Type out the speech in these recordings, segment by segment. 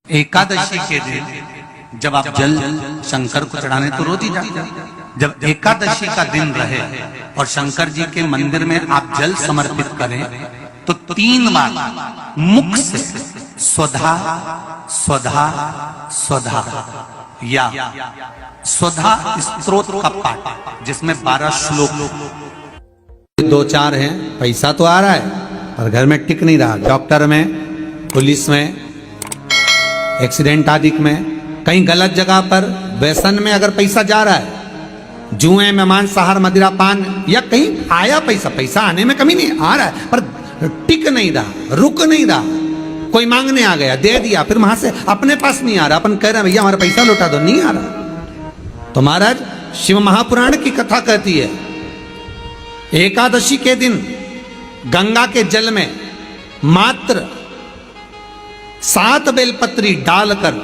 एकादशी के दिन जब आप जल शंकर को चढ़ाने तो रोज ही जाते हैं। जब एकादशी का दिन रहे और शंकर जी के मंदिर में आप जल समर्पित करें तो 3 बार मुख से स्वधा स्वधा स्वधा या स्वधा स्तोत्र का पाठ, जिसमें 12 श्लोक 2-4 हैं। पैसा तो आ रहा है पर घर में टिक नहीं रहा। डॉक्टर में, पुलिस में, एक्सीडेंट आदि में, कहीं गलत जगह पर, व्यसन में अगर पैसा जा रहा है, जुए में, मांसाहार, मदिरा पान, या कहीं आया पैसा आने में कमी नहीं, आ रहा है पर टिक नहीं रहा, रुक नहीं रहा। कोई मांगने आ गया, दे दिया, फिर वहां से अपने पास नहीं आ रहा, अपन कह रहे हैं भैया हमारा पैसा लौटा दो, नहीं आ रहा। तो महाराज शिव महापुराण की कथा कहती है एकादशी के दिन गंगा के जल में मात्र 7 बेलपत्री डालकर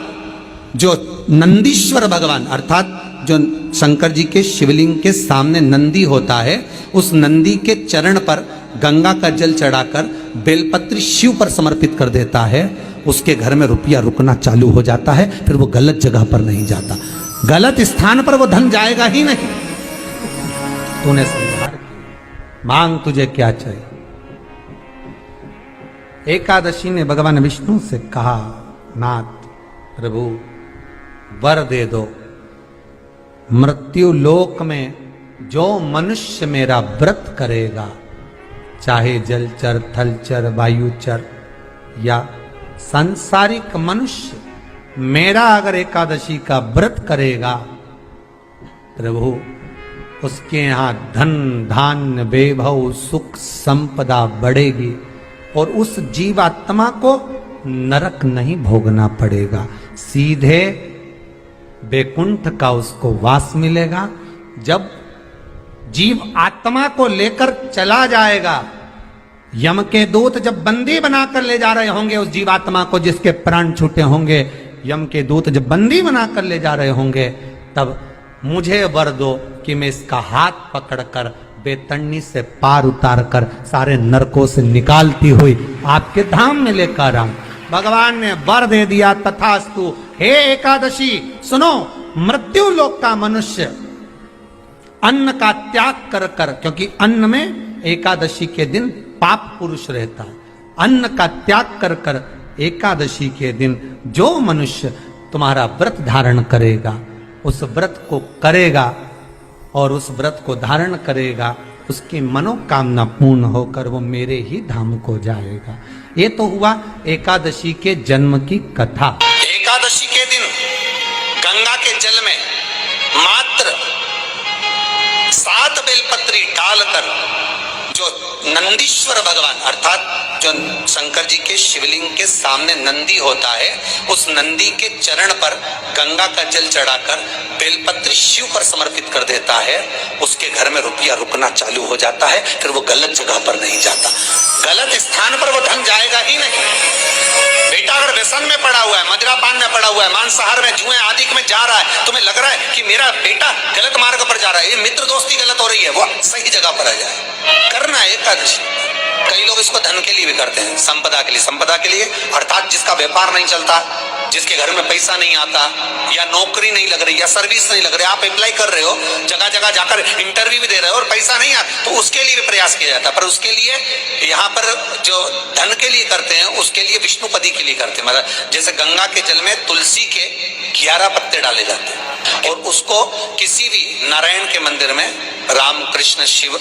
जो नंदीश्वर भगवान अर्थात जो शंकर जी के शिवलिंग के सामने नंदी होता है, उस नंदी के चरण पर गंगा का जल चढ़ाकर बेलपत्री शिव पर समर्पित कर देता है, उसके घर में रुपया रुकना चालू हो जाता है। फिर वो गलत जगह पर नहीं जाता, गलत स्थान पर वो धन जाएगा ही नहीं। तूने समझा, मांग तुझे क्या चाहिए। एकादशी ने भगवान विष्णु से कहा, नाथ प्रभु वर दे दो, मृत्यु लोक में जो मनुष्य मेरा व्रत करेगा, चाहे जलचर, थलचर, वायुचर या सांसारिक मनुष्य, मेरा अगर एकादशी का व्रत करेगा, प्रभु उसके यहां धन धान्य वैभव सुख संपदा बढ़ेगी और उस जीवात्मा को नरक नहीं भोगना पड़ेगा, सीधे वैकुंठ का उसको वास मिलेगा। जब जीव आत्मा को लेकर चला जाएगा, यम के दूत जब बंदी बनाकर ले जा रहे होंगे उस जीवात्मा को जिसके प्राण छूटे होंगे, यम के दूत जब बंदी बनाकर ले जा रहे होंगे, तब मुझे वर दो कि मैं इसका हाथ पकड़कर बेतन्नी से पार उतार कर सारे नरकों से निकालती हुई आपके धाम में लेकर आऊं। भगवान ने वर दे दिया, तथास्तु। हे एकादशी सुनो, मृत्यु लोक का मनुष्य अन्न का त्याग कर कर, क्योंकि अन्न में एकादशी के दिन पाप पुरुष रहता है, अन्न का त्याग कर कर एकादशी के दिन जो मनुष्य तुम्हारा व्रत धारण करेगा, उस व्रत को करेगा और उस व्रत को धारण करेगा, उसकी मनोकामना पूर्ण होकर वो मेरे ही धाम को जाएगा। ये तो हुआ एकादशी के जन्म की कथा। एकादशी के दिन गंगा के जल में मात्र 7 बेलपत्री डालकर जो नंदीश्वर भगवान अर्थात जो शंकर जी के शिवलिंग के सामने नंदी होता है, उस नंदी के चरण पर गंगा का जल चढ़ाकर बेलपत्री शिव पर समर्पित कर देता है, उसके घर में रुपया रुकना चालू हो जाता है। फिर वो गलत जगह पर नहीं जाता, गलत स्थान पर वो धन जाएगा ही नहीं। बेटा अगर व्यसन में पड़ा हुआ है, मदिरा पान में पड़ा हुआ है, मांसाहार में, जुए आदि में जा रहा है, तुम्हें लग रहा है कि मेरा बेटा गलत मार्ग पर जा रहा है, ये मित्र दोस्ती गलत हो रही है, वो सही जगह पर आ जाए। करना है एकादशी। कई लोग इसको धन के लिए भी करते हैं, संपदा के लिए। संपदा के लिए अर्थात जिसका व्यापार नहीं चलता, जिसके घर में पैसा नहीं आता, या नौकरी नहीं लग रही, या सर्विस नहीं लग रही, आप अप्लाई कर रहे हो, जगह जगह जाकर इंटरव्यू भी दे रहे हो और पैसा नहीं आता, तो उसके लिए भी प्रयास किया जाता है। पर उसके लिए यहाँ पर जो धन के लिए करते हैं, उसके लिए विष्णुपदी के लिए करते हैं। मतलब जैसे गंगा के जल में तुलसी के 11 पत्ते डाले जाते हैं और उसको किसी भी नारायण के मंदिर में, राम कृष्ण शिव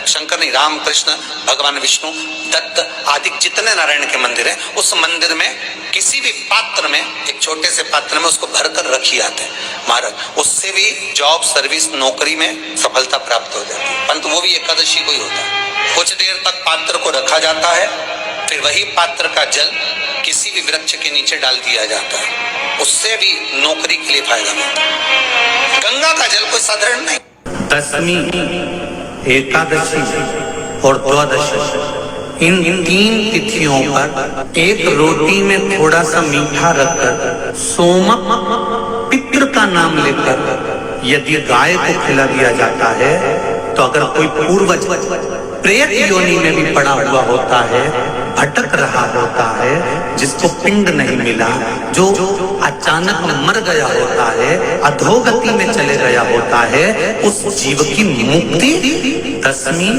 शंकर नहीं, राम कृष्ण भगवान विष्णु दत्त आदि जितने नारायण के मंदिर हैं, उस मंदिर में किसी भी पात्र में, एक छोटे से पात्र में उसको भरकर रखी जाते हैं महाराज। उससे भी जॉब, सर्विस, नौकरी में सफलता प्राप्त हो जाती है। परंतु वो भी एकादशी को ही होता है। कुछ देर तक पात्र को रखा जाता है, फिर वही पात्र का जल किसी भी वृक्ष के नीचे डाल दिया जाता है, उससे भी नौकरी के लिए फायदा मिलता है। गंगा का जल कोई साधारण नहीं। दशमी, एकादशी और द्वादशी, इन 3 तिथियों पर एक रोटी में थोड़ा सा मीठा रखकर सोमक पितृ का नाम लेकर यदि गाय को खिला दिया जाता है, तो अगर कोई पूर्वज प्रेत योनि में भी पड़ा हुआ होता है, भटक रहा होता है, जिसको पिंड नहीं मिला, जो अचानक मर गया होता है, अधोगति में चले गया होता है, उस जीव की मुक्ति दशमी,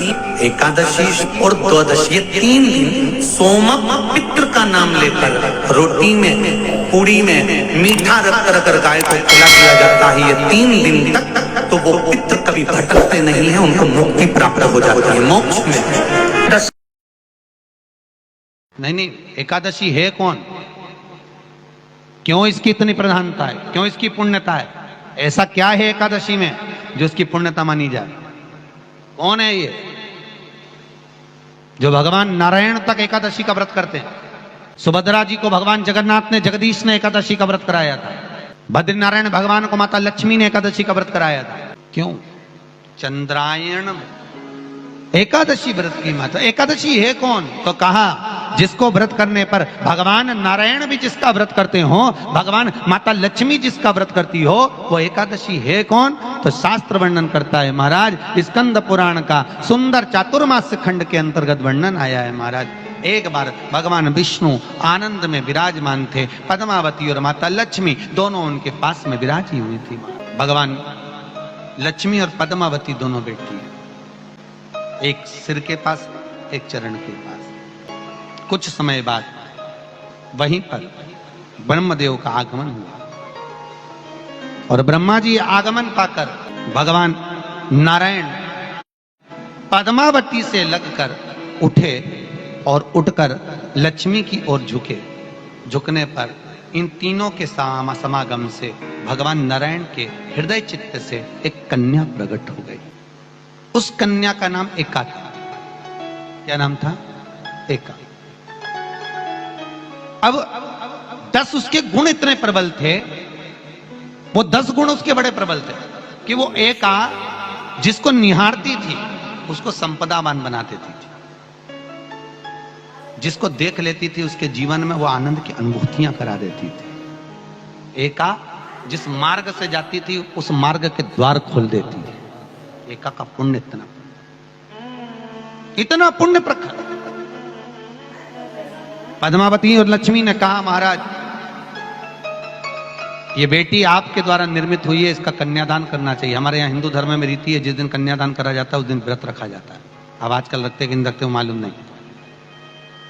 एकादशी और द्वादशी, ये 3 दिन सोमक पितृ का नाम लेकर रोटी में, पूरी में मीठा रख कर अगर गाय को खिला दिया जाता है ये 3 दिन तक, तो वो पितृ कभी भटकते नहीं है, उनको मुक्ति प्राप्त हो जाती है, मोक्ष में। नहीं, एकादशी है कौन? क्यों इसकी इतनी प्रधानता है? क्यों इसकी पुण्यता है? ऐसा क्या है एकादशी में जो इसकी पुण्यता मानी जाए? कौन है ये जो भगवान नारायण तक एकादशी का व्रत करते हैं? सुभद्रा जी को भगवान जगन्नाथ ने, जगदीश ने एकादशी का व्रत कराया था। बद्रीनारायण भगवान को माता लक्ष्मी ने एकादशी का व्रत कराया था। क्यों? चंद्रायण एकादशी व्रत की माता। एकादशी है कौन? तो कहा जिसको व्रत करने पर भगवान नारायण भी जिसका व्रत करते हो, भगवान माता लक्ष्मी जिसका व्रत करती हो, वो एकादशी है कौन? तो शास्त्र वर्णन करता है महाराज, स्कंद पुराण का सुंदर चातुर्मास्य खंड के अंतर्गत वर्णन आया है महाराज। एक बार भगवान विष्णु आनंद में विराजमान थे, पद्मावती और माता लक्ष्मी दोनों उनके पास में विराजी हुई थी। भगवान लक्ष्मी और पद्मावती दोनों बैठी हैं, एक सिर के पास, एक चरण के पास। कुछ समय बाद वहीं पर ब्रह्मदेव का आगमन हुआ और ब्रह्मा जी आगमन पाकर भगवान नारायण पद्मावती से लगकर उठे और उठकर लक्ष्मी की ओर झुके। झुकने पर इन तीनों के समागम से भगवान नारायण के हृदय चित्त से एक कन्या प्रकट हो गई। उस कन्या का नाम एका था। क्या नाम था? एका। अब 10 उसके गुण इतने प्रबल थे, वो 10 गुण उसके बड़े प्रबल थे कि वो एका जिसको निहारती थी उसको संपदावान बना देती थी। जिसको देख लेती थी उसके जीवन में वो आनंद की अनुभूतियां करा देती थी। एका जिस मार्ग से जाती थी उस मार्ग के द्वार खोल देती थी। एका का पुण्य इतना पुण्य प्रखर। पद्मावती और लक्ष्मी ने कहा महाराज ये बेटी आपके द्वारा निर्मित हुई है, इसका कन्यादान करना चाहिए। हमारे यहाँ हिंदू धर्म में रीति है, जिस दिन कन्यादान करा जाता है उस दिन व्रत रखा जाता है। अब आजकल रखते कि नहीं रखते मालूम नहीं,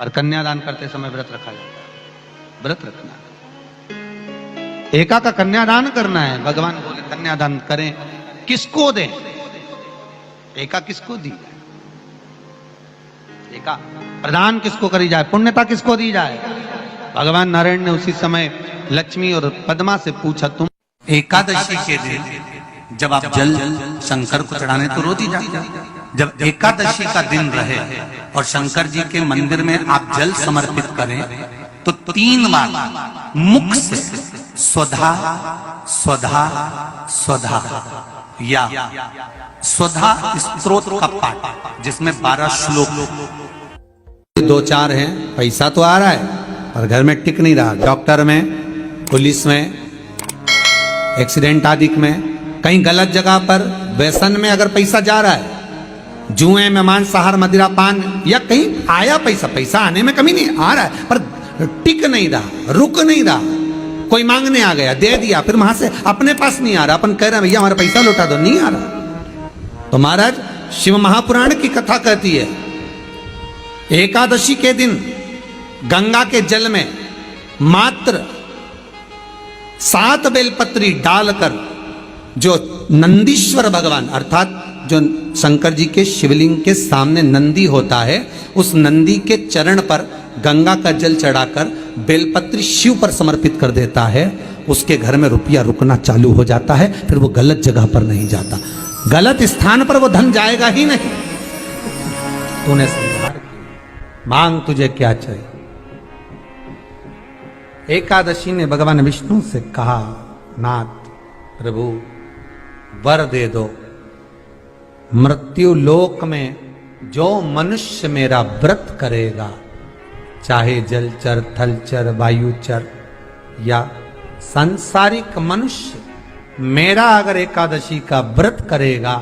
और कन्यादान करते समय व्रत रखा जाता है। व्रत रखना, एका का कन्यादान करना है। भगवान बोले कन्यादान करें, किसको दें? एका किसको दी जाए? एका प्रदान किसको करी जाए? पुण्यता किसको दी जाए? भगवान नारायण ने उसी समय लक्ष्मी और पद्मा से पूछा, तुम एकादशी के दिन जब आप जल शंकर को चढ़ाने तो रोज ही जाते हैं। जब एकादशी का दिन रहे और शंकर जी के मंदिर में आप जल समर्पित करें तो 3 बार मुख से स्वधा स्वधा स्वधा या स्वधा स्तोत्र का पाठ, जिसमें 12 श्लोक। 2-4 हैं, पैसा तो आ रहा है और घर में टिक नहीं रहा। डॉक्टर में, पुलिस में, एक्सीडेंट आदि में, कहीं गलत जगह पर व्यसन में अगर पैसा जा रहा है, जुए में, मांसाहार, मदिरा पान, या कहीं आया पैसा आने में कमी नहीं, आ रहा है पर टिक नहीं रहा, रुक नहीं रहा। कोई मांगने आ गया, दे दिया, फिर वहां से अपने पास नहीं आ रहा, अपन कह रहे हैं भैया हमारा पैसा लौटा दो, नहीं आ रहा। तो महाराज शिव महापुराण की कथा कहती है एकादशी के दिन गंगा के जल में मात्र 7 बेलपत्री डालकर जो नंदीश्वर भगवान अर्थात जो शंकर जी के शिवलिंग के सामने नंदी होता है, उस नंदी के चरण पर गंगा का जल चढ़ाकर बेलपत्री शिव पर समर्पित कर देता है, उसके घर में रुपया रुकना चालू हो जाता है। फिर वो गलत जगह पर नहीं जाता, गलत स्थान पर वो धन जाएगा ही नहीं। तूने संहार किया, मांग तुझे क्या चाहिए। एकादशी ने भगवान विष्णु से कहा, नाथ प्रभु वर दे दो, मृत्यु लोक में जो मनुष्य मेरा व्रत करेगा, चाहे जलचर, थलचर, वायुचर या सांसारिक मनुष्य, मेरा अगर एकादशी का व्रत करेगा,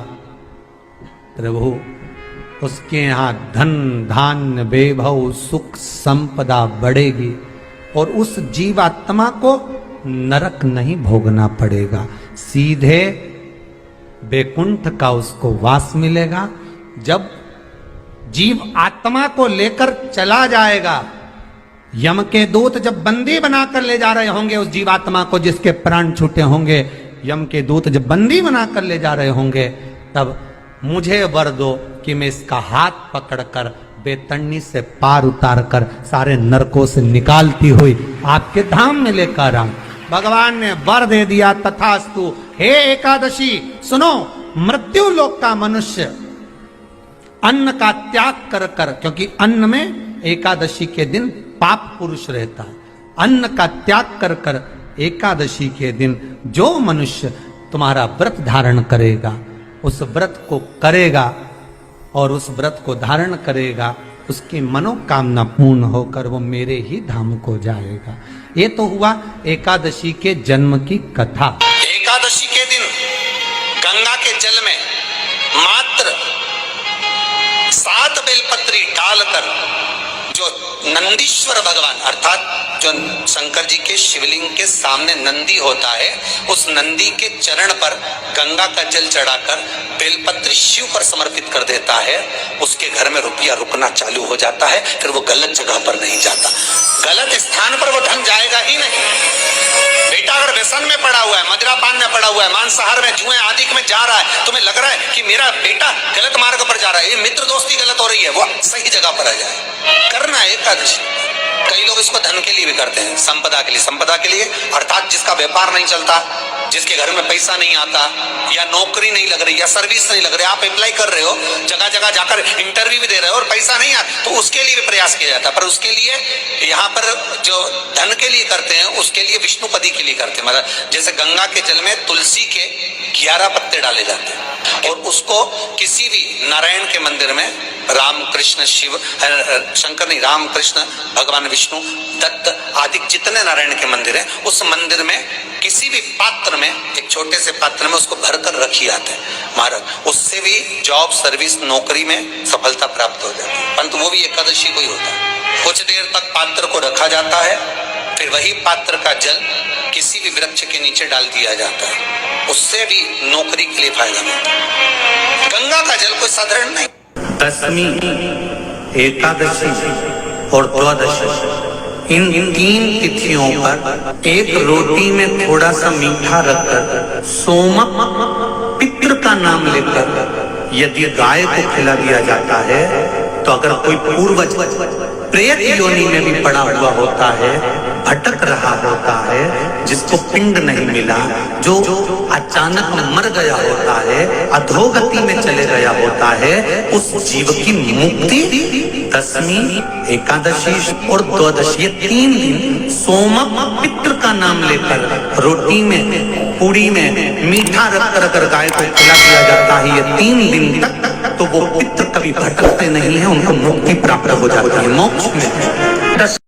प्रभु उसके यहाँ धन धान्य वैभव सुख संपदा बढ़ेगी और उस जीवात्मा को नरक नहीं भोगना पड़ेगा, सीधे वैकुंठ का उसको वास मिलेगा। जब जीव आत्मा को लेकर चला जाएगा, यम के दूत जब बंदी बनाकर ले जा रहे होंगे उस जीवात्मा को जिसके प्राण छूटे होंगे, यम के दूत जब बंदी बनाकर ले जा रहे होंगे, तब मुझे वर दो कि मैं इसका हाथ पकड़कर बेतन्नी से पार उतार कर सारे नरकों से निकालती हुई आपके धाम में लेकर आऊं। भगवान ने वर दे दिया, तथास्तु। हे एकादशी सुनो, मृत्यु लोक का मनुष्य अन्न का त्याग कर कर, क्योंकि अन्न में एकादशी के दिन पाप पुरुष रहता है, अन्न का त्याग कर कर एकादशी के दिन जो मनुष्य तुम्हारा व्रत धारण करेगा, उस व्रत को करेगा और उस व्रत को धारण करेगा, उसकी मनोकामना पूर्ण होकर वो मेरे ही धाम को जाएगा। ये तो हुआ एकादशी के जन्म की कथा। एकादशी के दिन गंगा के जल में मात्र 7 बेलपत्री डालकर जो नंदीश्वर भगवान अर्थात जो शंकर जी के शिवलिंग के सामने नंदी होता है, उस नंदी के चरण पर गंगा का जल चढ़ाकर बेलपत्री शिव पर समर्पित कर देता है, उसके घर में रुपया रुकना चालू हो जाता है। फिर वो गलत जगह पर नहीं जाता, गलत स्थान पर वो धन जाएगा ही नहीं। बेटा अगर व्यसन में पड़ा हुआ है, मदिरा पान में पड़ा हुआ है, मांसाहार में, जुए आदि में जा रहा है, तुम्हें लग रहा है कि मेरा बेटा गलत मार्ग पर जा रहा है, ये मित्र दोस्ती गलत हो रही है, वो सही जगह पर आ जाए। करना है एकादशी। कई लोग इसको धन के लिए भी करते हैं, संपदा के लिए। संपदा के लिए अर्थात जिसका व्यापार नहीं चलता, जिसके घर में पैसा नहीं आता, या नौकरी नहीं लग रही, या सर्विस नहीं लग रही, आप अप्लाई कर रहे हो, जगह जगह जाकर इंटरव्यू भी दे रहे हो और पैसा नहीं आता, तो उसके लिए भी प्रयास किया जाता है। पर उसके लिए यहाँ पर जो धन के लिए करते हैं, उसके लिए विष्णुपदी के लिए करते हैं। मतलब जैसे गंगा के जल में तुलसी के 11 पत्ते डाले जाते हैं और उसको किसी भी नारायण के मंदिर में राम कृष्ण शिव शंकर नहीं, राम कृष्ण भगवान विष्णु दत्त आदि जितने नारायण के मंदिर हैं, उस मंदिर में किसी भी पात्र में, एक छोटे से पात्र में उसको भरकर रखी जाते हैं महाराज। उससे भी जॉब सर्विस नौकरी में सफलता प्राप्त हो जाती है, परंतु वो भी एकादशी को ही होता है। कुछ देर तक पात्र को रखा जाता है, फिर वही पात्र का जल किसी भी वृक्ष के नीचे डाल दिया जाता है, उससे भी नौकरी के लिए फायदा मिलता है। गंगा का जल कोई साधारण नहीं। दशमी, एकादशी और द्वादशी, इन 3 तिथियों पर एक रोटी में थोड़ा सा मीठा रखकर सोमक पितृ का नाम लेकर यदि गाय को खिला दिया जाता है, तो अगर कोई पूर्वज प्रेत योनि में भी पड़ा हुआ होता है, भटक रहा होता है, जिसको पिंड नहीं मिला, जो अचानक मर गया होता है, अधोगति में चले गया होता है, उस जीव की मुक्ति दशमी, एकादशी और द्वादशी, 3 दिन सोमक पितृ का नाम लेकर रोटी में, पूड़ी में मीठा रखकर अगर गाय को खिला दिया जाता है ये 3 दिन तक, तो वो पितृ कभी भटकते नहीं है, उनको मुक्ति प्राप्त हो जाती है, मोक्ष में।